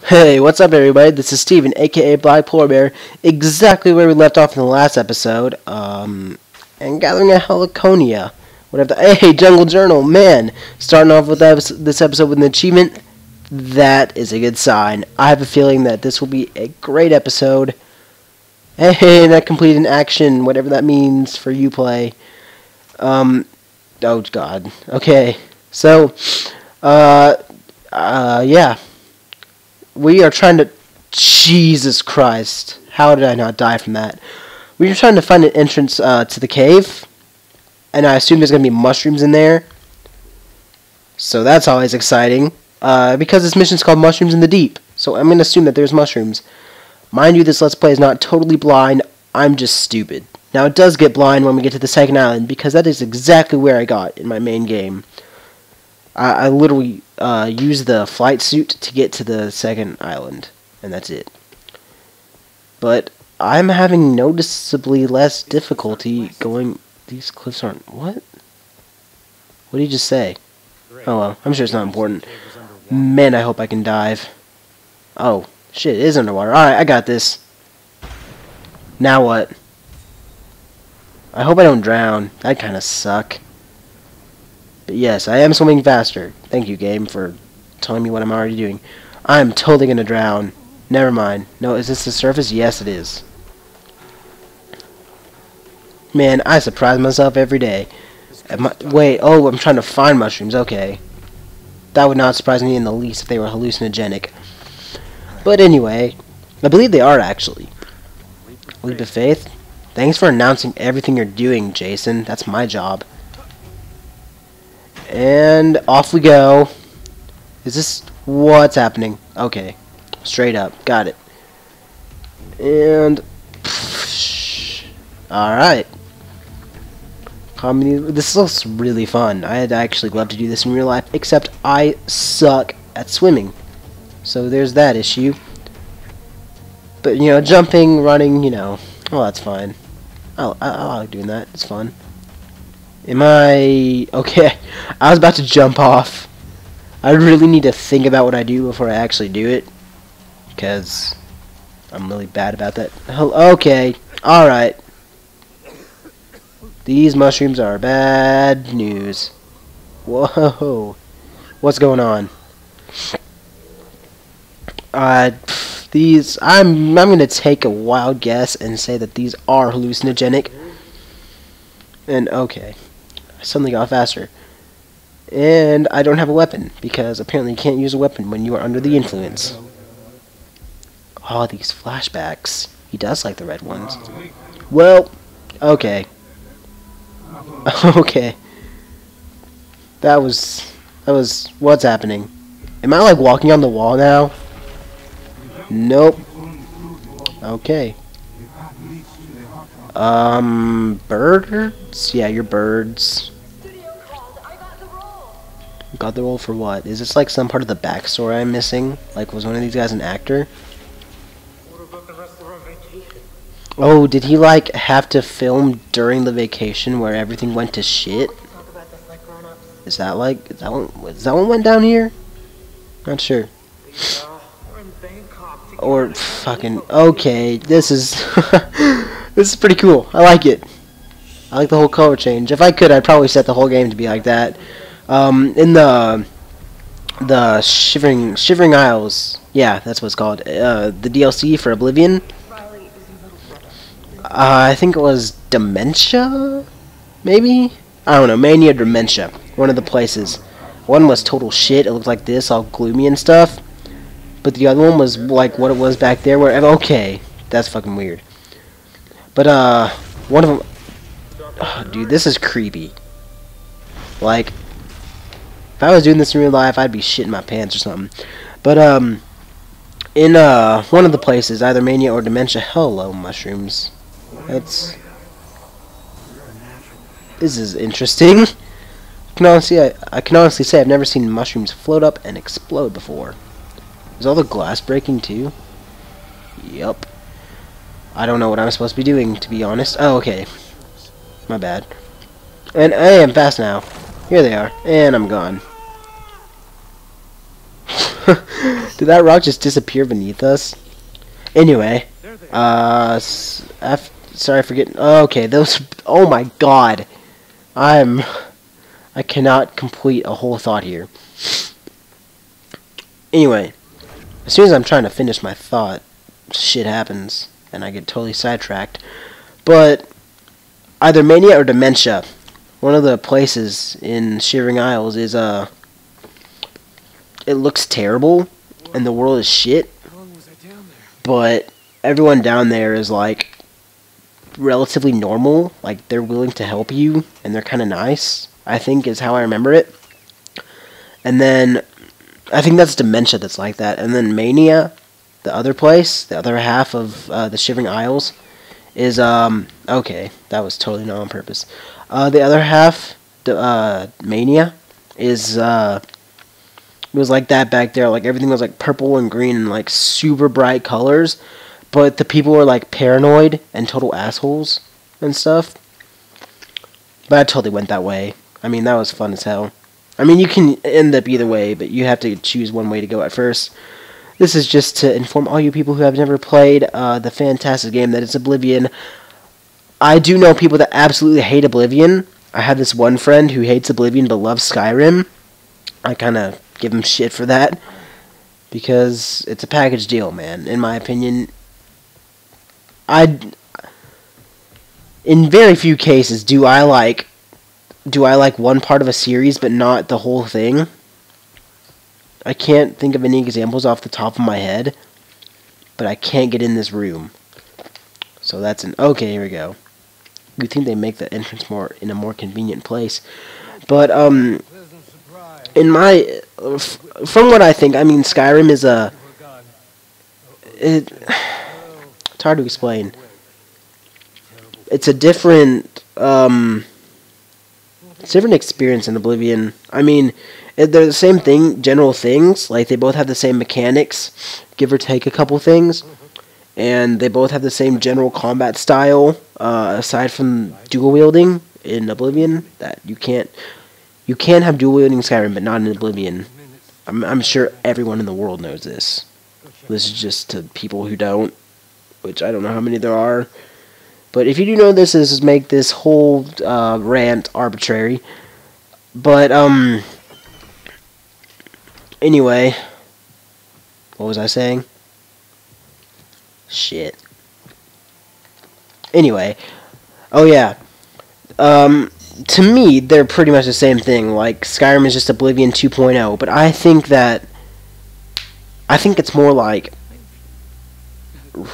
Hey, what's up everybody? This is Steven, aka BlackPolarBear, exactly where we left off in the last episode, and gathering a Heliconia. Whatever hey, Jungle Journal, man! Starting off with this episode with an achievement, that is a good sign. I have a feeling that this will be a great episode. Hey, that completed an action, whatever that means for you play. Oh god. Okay, so, yeah. We are trying to... Jesus Christ. How did I not die from that? We are trying to find an entrance to the cave. And I assume there's going to be mushrooms in there. So that's always exciting. Because this mission is called Mushrooms in the Deep. So I'm going to assume that there's mushrooms. Mind you, this Let's Play is not totally blind. I'm just stupid. Now it does get blind when we get to the second island. Because that is exactly where I got in my main game. I literally use the flight suit to get to the second island, and that's it. But I'm having noticeably less difficulty going... These cliffs aren't... What? What did you just say? Oh well, I'm sure it's not important. Man, I hope I can dive. Oh, shit, it is underwater. Alright, I got this. Now what? I hope I don't drown. That'd kinda suck. Yes, I am swimming faster. Thank you, game, for telling me what I'm already doing. I'm totally gonna drown. Never mind. No, is this the surface? Yes, it is. Man, I surprise myself every day. Wait, oh, I'm trying to find mushrooms. Okay. That would not surprise me in the least if they were hallucinogenic. But anyway, I believe they are, actually. Leap of faith? Thanks for announcing everything you're doing, Jason. That's my job. And off we go. Is this... What's happening? Okay. Straight up. Got it. And... Alright. This looks really fun. I'd actually love to do this in real life, except I suck at swimming. So there's that issue. But, you know, jumping, running, you know, well, that's fine. I like doing that. It's fun. Am I... Okay, I was about to jump off. I really need to think about what I do before I actually do it. Because I'm really bad about that. Okay, alright. These mushrooms are bad news. Whoa. What's going on? These... I'm going to take a wild guess and say that these are hallucinogenic. And okay. I suddenly got faster. And I don't have a weapon, because apparently you can't use a weapon when you are under the influence. Oh, these flashbacks. He does like the red ones. Well, okay. Okay. That was... What's happening? Am I like walking on the wall now? Nope. Okay. Birds? Yeah, you're birds. Got the role for what? Is this like some part of the backstory I'm missing? Like, was one of these guys an actor? Oh, did he like have to film during the vacation where everything went to shit? Is that like, is that one went down here? Not sure. Or fucking, okay, this is this is pretty cool. I like it. I like the whole color change. If I could, I'd probably set the whole game to be like that. In the Shivering Isles, yeah, that's what it's called. The DLC for Oblivion. I think it was Dementia, maybe? I don't know, Mania Dementia. One of the places. One was total shit. It looked like this, all gloomy and stuff. But the other one was like what it was back there. Where okay, that's fucking weird. But one of them. Oh, dude, this is creepy. Like, if I was doing this in real life, I'd be shitting my pants or something. But in one of the places, either Mania or Dementia. Hello, mushrooms. This is interesting. I can honestly say I've never seen mushrooms float up and explode before. Is all the glass breaking too? Yup. I don't know what I'm supposed to be doing, to be honest. Oh, okay. My bad. And I am fast now. Here they are. And I'm gone. Did that rock just disappear beneath us? Anyway, sorry for getting. Okay, those. Oh my god, I cannot complete a whole thought here. Anyway, as soon as I'm trying to finish my thought, shit happens and I get totally sidetracked. But either mania or dementia. One of the places in Shivering Isles is it looks terrible and the world is shit. But everyone down there is like relatively normal, like they're willing to help you and they're kind of nice, I think is how I remember it. And then I think that's dementia that's like that. And then mania, the other place, the other half of the Shivering Isles is okay, that was totally not on purpose. The other half, the mania, is it was like that back there. Like everything was like purple and green and like super bright colors, but the people were like paranoid and total assholes and stuff. But I totally went that way. I mean, that was fun as hell. I mean, you can end up either way, but you have to choose one way to go at first. This is just to inform all you people who have never played the fantastic game that is Oblivion. I do know people that absolutely hate Oblivion. I have this one friend who hates Oblivion but loves Skyrim. I kind of give him shit for that because it's a package deal, man. In my opinion, in very few cases do I like one part of a series but not the whole thing. I can't think of any examples off the top of my head, but I can't get in this room. So that's an okay. Here we go. You think they make the entrance in a more convenient place, but in my from what I think, I mean Skyrim is it's hard to explain. It's a different experience in Oblivion. I mean, they're the same thing, general things. Like, they both have the same mechanics, give or take a couple things. And they both have the same general combat style, aside from dual wielding in Oblivion. That you can have dual wielding in Skyrim, but not in Oblivion. I'm sure everyone in the world knows this. This is just to people who don't, which I don't know how many there are. But if you do know this, is make this whole rant arbitrary. But anyway, what was I saying? Shit. Anyway, oh yeah. To me, they're pretty much the same thing. Like, Skyrim is just Oblivion 2.0, but I think it's more like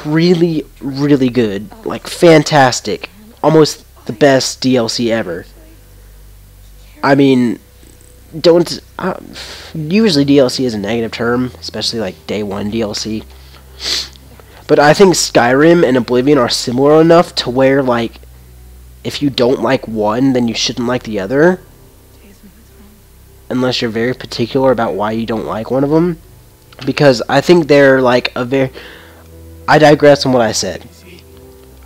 really, really good, like fantastic, almost the best DLC ever. I mean, usually DLC is a negative term, especially like day one DLC. But I think Skyrim and Oblivion are similar enough to where, like, if you don't like one, then you shouldn't like the other. Unless you're very particular about why you don't like one of them. Because I think they're like I digress on what I said.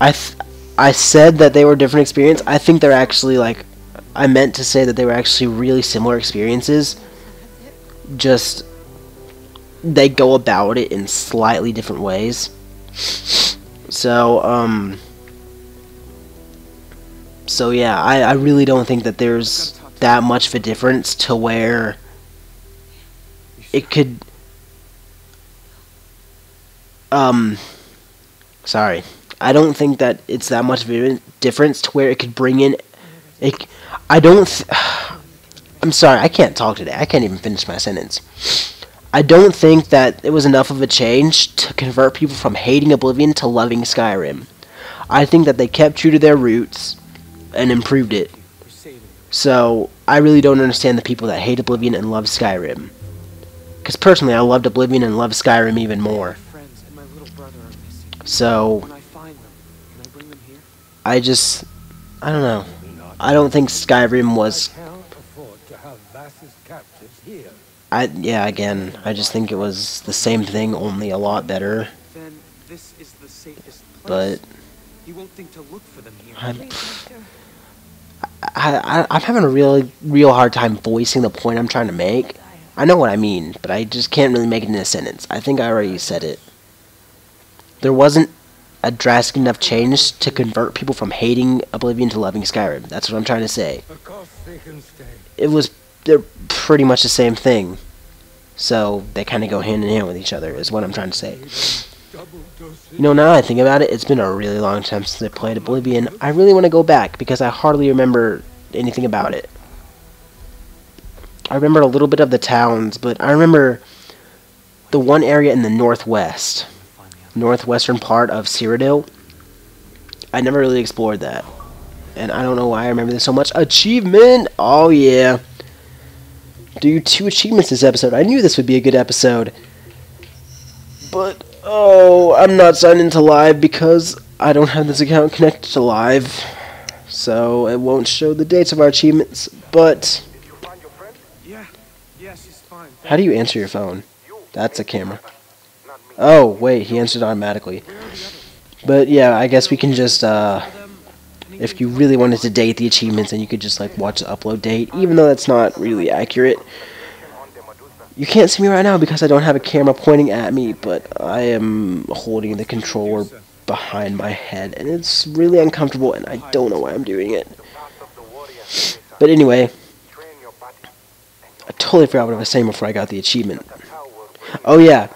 I said that they were different experiences. I think they're actually like, I meant to say that they were actually really similar experiences. Just, they go about it in slightly different ways. So, so yeah, I really don't think that there's that much of a difference to where it could, sorry. I don't think that it's that much of a difference to where it could bring in, I'm sorry, I can't talk today. I can't even finish my sentence. I don't think that it was enough of a change to convert people from hating Oblivion to loving Skyrim. I think that they kept true to their roots and improved it. So, I really don't understand the people that hate Oblivion and love Skyrim. Because personally, I loved Oblivion and love Skyrim even more. So, I don't know. I don't think Skyrim was... yeah, again, I just think it was the same thing, only a lot better. But... I'm having a real hard time voicing the point I'm trying to make. I know what I mean, but I just can't really make it in a sentence. I think I already said it. There wasn't a drastic enough change to convert people from hating Oblivion to loving Skyrim. That's what I'm trying to say. They're pretty much the same thing. So they kind of go hand in hand with each other, is what I'm trying to say. You know, now that I think about it, it's been a really long time since I played Oblivion. I really want to go back because I hardly remember anything about it. I remember a little bit of the towns, but I remember the one area in the northwestern part of Cyrodiil. I never really explored that, and I don't know why I remember this so much. Achievement! Oh yeah. Do 2 achievements this episode. I knew this would be a good episode. But, oh, I'm not signed into Live because I don't have this account connected to Live. So it won't show the dates of our achievements. But, how do you answer your phone? That's a camera. Oh, wait, he answered automatically. But, yeah, I guess we can just, if you really wanted to date the achievements, then you could just, like, watch the upload date, even though that's not really accurate. You can't see me right now because I don't have a camera pointing at me, but I am holding the controller behind my head, and it's really uncomfortable, and I don't know why I'm doing it. But anyway, I totally forgot what I was saying before I got the achievement. Oh yeah,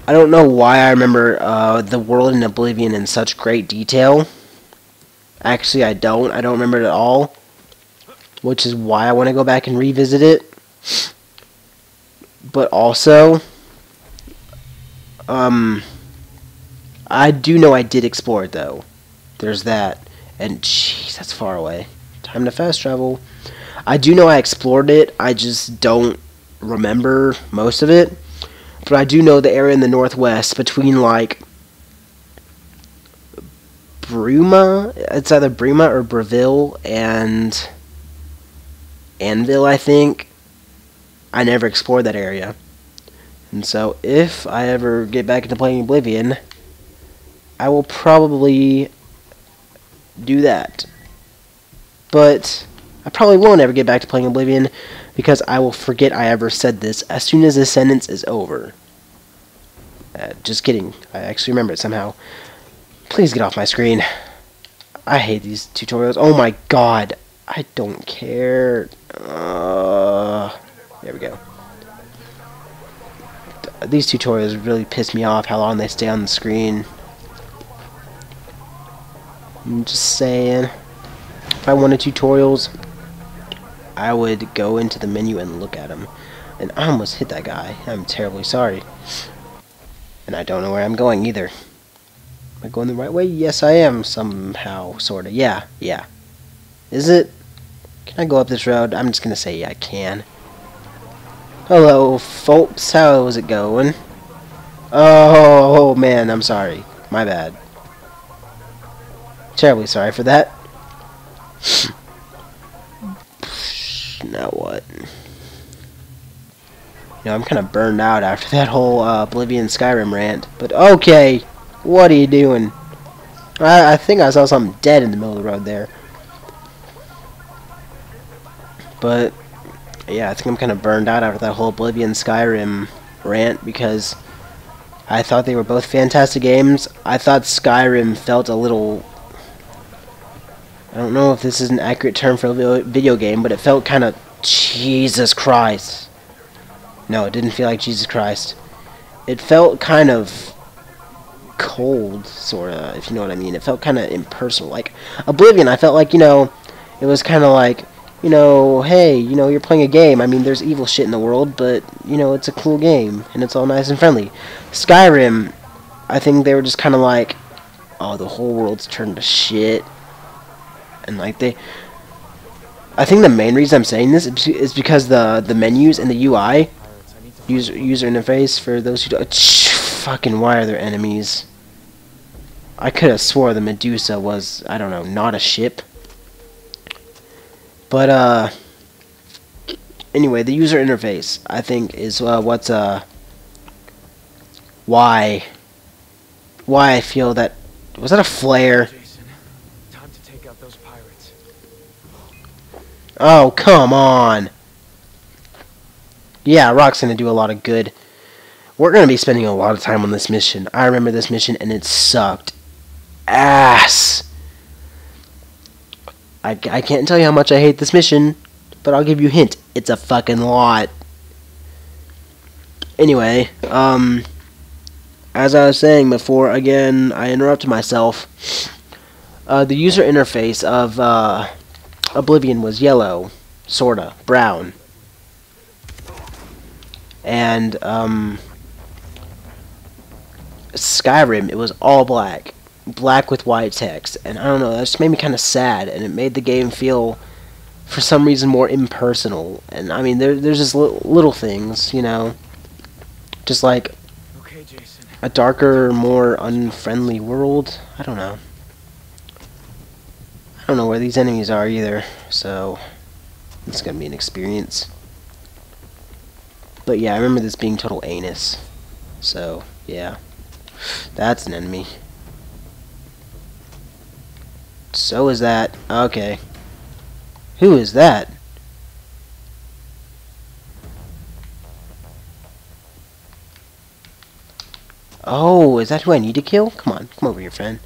I don't know why I remember the world in Oblivion in such great detail. Actually, I don't remember it at all, which is why I want to go back and revisit it. But also, I do know I did explore it, though. There's that. And, jeez, that's far away. Time to fast travel. I do know I explored it. I just don't remember most of it. But I do know the area in the northwest between, like, Bruma. It's either Bruma or Breville and Anvil, I think. I never explored that area. And so, if I ever get back into playing Oblivion, I will probably do that. But I probably won't ever get back to playing Oblivion because I will forget I ever said this as soon as this sentence is over. Just kidding. I actually remember it somehow. Please get off my screen. I hate these tutorials. Oh my god. I don't care. There we go. These tutorials really piss me off how long they stay on the screen. I'm just saying. If I wanted tutorials, I would go into the menu and look at them. And I almost hit that guy. I'm terribly sorry. And I don't know where I'm going either. Am I going the right way? Yes, I am somehow, sorta. Yeah. Is it? Can I go up this road? I'm just gonna say yeah, I can. Hello, folks. How is it going? Oh, man, I'm sorry. My bad. Terribly sorry for that. Now what? You know, I'm kind of burned out after that whole Oblivion Skyrim rant. But okay, what are you doing? I think I saw something dead in the middle of the road there. But yeah, I think I'm kind of burned out after that whole Oblivion Skyrim rant because I thought they were both fantastic games. I thought Skyrim felt a little... I don't know if this is an accurate term for a video game, but it felt kind of... Jesus Christ. No, it didn't feel like Jesus Christ. It felt kind of cold, sorta, if you know what I mean. It felt kind of impersonal. Like, Oblivion, I felt like, you know, it was kind of like, you know, hey, you know, you're playing a game. I mean, there's evil shit in the world, but, you know, it's a cool game, and it's all nice and friendly. Skyrim, I think they were just kind of like, oh, the whole world's turned to shit. And, like, I think the main reason I'm saying this is because the menus and the UI, user interface, for those who don't... Fucking, why are there enemies? I could have swore the Medusa was, I don't know, not a ship. But, anyway, the user interface, I think, is what's, why I feel that... Was that a flare? Jason, time to take out those pirates. Oh, come on! Yeah, rock's gonna do a lot of good. We're gonna be spending a lot of time on this mission. I remember this mission, and it sucked ass. I can't tell you how much I hate this mission, but I'll give you a hint. It's a fucking lot. Anyway, as I was saying before, again, I interrupted myself. The user interface of Oblivion was yellow, sorta, brown. And Skyrim, it was all black. Black with white text. And I don't know, that just made me kind of sad, and it made the game feel, for some reason, more impersonal. And I mean, there's just little things, you know, just like Okay, Jason. a darker, more unfriendly world. I don't know. I don't know where these enemies are either, so it's gonna be an experience. But yeah, I remember this being total anus. So yeah, that's an enemy. So is that. Okay. Who is that? Oh, is that who I need to kill? Come on, come over here, friend.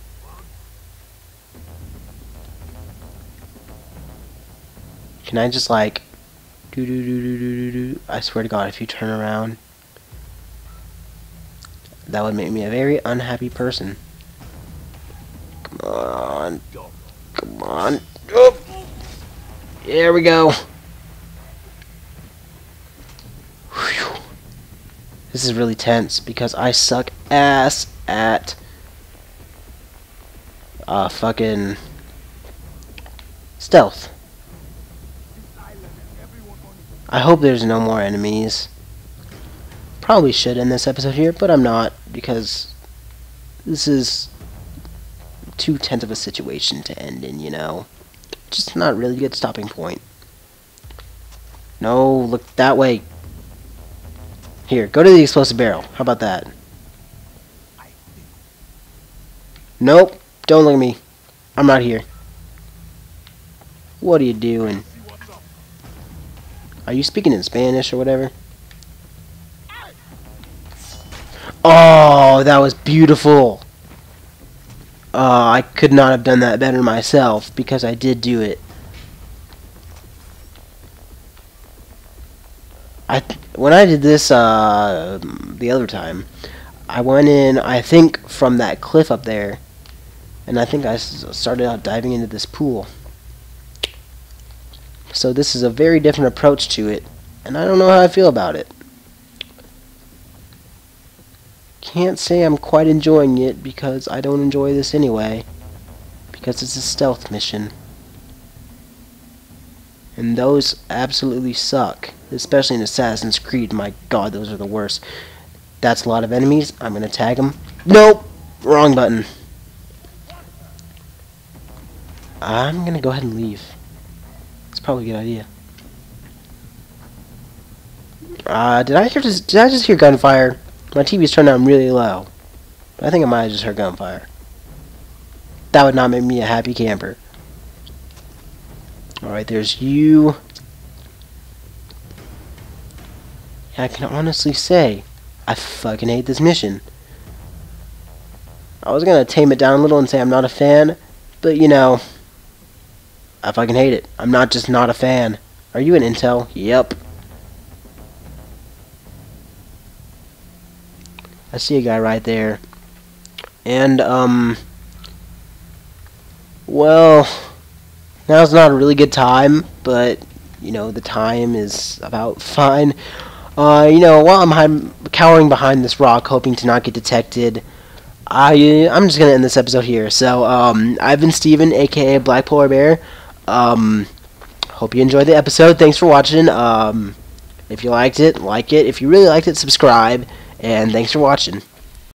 Can I just like do? I swear to God, if you turn around, that would make me a very unhappy person. Come on. Come on. Oh. There we go. Whew. This is really tense because I suck ass at fucking stealth. I hope there's no more enemies. Probably should end this episode here, but I'm not, because this is too tense of a situation to end in, you know. Just not really a good stopping point. No, look that way. Here, go to the explosive barrel. How about that? Nope, don't look at me. I'm not here. What are you doing? Are you speaking in Spanish or whatever? Oh, that was beautiful. I could not have done that better myself, because I did do it. When I did this the other time, I went in, I think, from that cliff up there, and I think I started out diving into this pool. So this is a very different approach to it, and I don't know how I feel about it. Can't say I'm quite enjoying it, because I don't enjoy this anyway, because it's a stealth mission. And those absolutely suck, especially in Assassin's Creed. My God, those are the worst. That's a lot of enemies. I'm gonna tag them. Nope! Wrong button. I'm gonna go ahead and leave. It's probably a good idea. Did I just hear gunfire? My TV's turned down really low. But I think I might have just heard gunfire. That would not make me a happy camper. Alright, there's you. I can honestly say, I fucking hate this mission. I was gonna tame it down a little and say I'm not a fan, but you know, I fucking hate it. I'm not just not a fan. Are you an intel? Yep. I see a guy right there. And, well, now's not a really good time, but, you know, the time is about fine. You know, while I'm cowering behind this rock, hoping to not get detected, I'm just gonna end this episode here. So, I've been Steven, aka BlackPolarBear. Hope you enjoyed the episode. Thanks for watching. If you liked it, like it. If you really liked it, subscribe. And thanks for watching.